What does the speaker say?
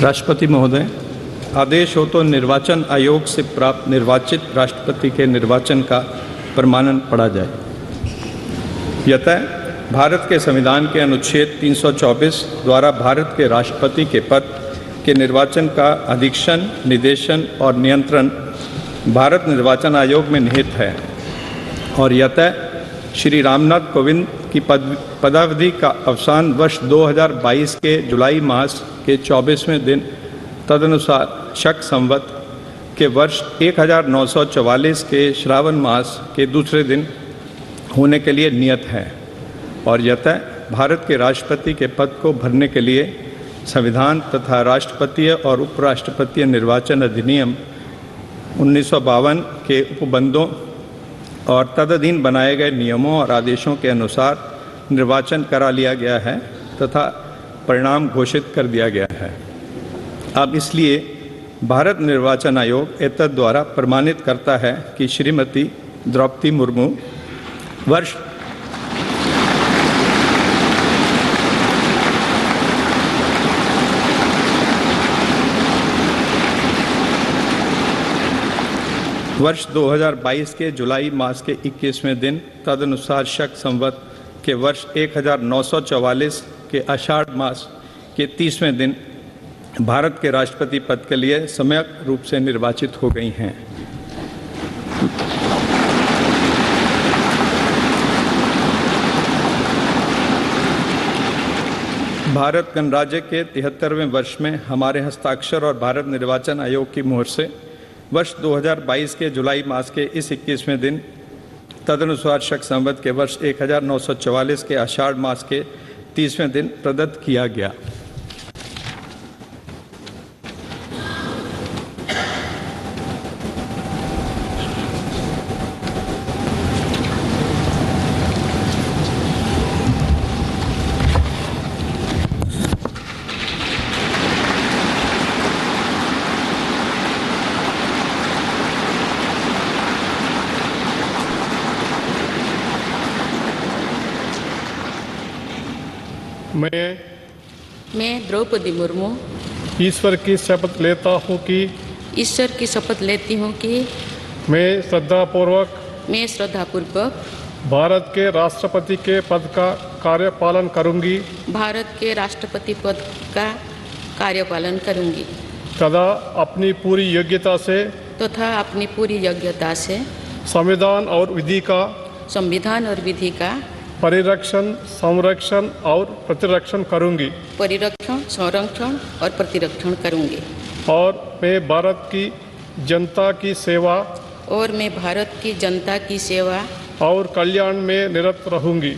राष्ट्रपति महोदय, आदेश हो तो निर्वाचन आयोग से प्राप्त निर्वाचित राष्ट्रपति के निर्वाचन का प्रमाणन पढ़ा जाए। यतः भारत के संविधान के अनुच्छेद 324 द्वारा भारत के राष्ट्रपति के पद के निर्वाचन का अधीक्षण, निर्देशन और नियंत्रण भारत निर्वाचन आयोग में निहित है और यतः श्री रामनाथ कोविंद की पदावधि का अवसान वर्ष 2022 के जुलाई मास के 24वें दिन तदनुसार शक संवत के वर्ष 1944 के श्रावण मास के दूसरे दिन होने के लिए नियत है और यतः भारत के राष्ट्रपति के पद को भरने के लिए संविधान तथा राष्ट्रपतीय और उपराष्ट्रपतीय निर्वाचन अधिनियम 1952 के उपबंधों और तदधीन बनाए गए नियमों और आदेशों के अनुसार निर्वाचन करा लिया गया है तथा परिणाम घोषित कर दिया गया है। अब इसलिए भारत निर्वाचन आयोग एतद द्वारा प्रमाणित करता है कि श्रीमती द्रौपदी मुर्मू वर्ष 2022 के जुलाई मास के 21वें दिन तदनुसार शक संवत के वर्ष 1944 के आषाढ़ मास के 30वें दिन भारत के राष्ट्रपति पद के लिए सम्यक रूप से निर्वाचित हो गई हैं। भारत गणराज्य के 73वें वर्ष में हमारे हस्ताक्षर और भारत निर्वाचन आयोग की मुहर से वर्ष 2022 के जुलाई मास के इस 21वें दिन तदनुसार शक संवत के वर्ष 1944 के आषाढ़ मास के 30वें दिन प्रदत्त किया गया। मैं द्रौपदी मुर्मू ईश्वर की शपथ लेता हूँ कि मैं श्रद्धापूर्वक भारत के राष्ट्रपति के पद का कार्यपालन करूँगी तथा अपनी पूरी योग्यता से संविधान और विधि का परिरक्षण, संरक्षण और प्रतिरक्षण करूँगी और मैं भारत की जनता की सेवा और कल्याण में निरत रहूँगी।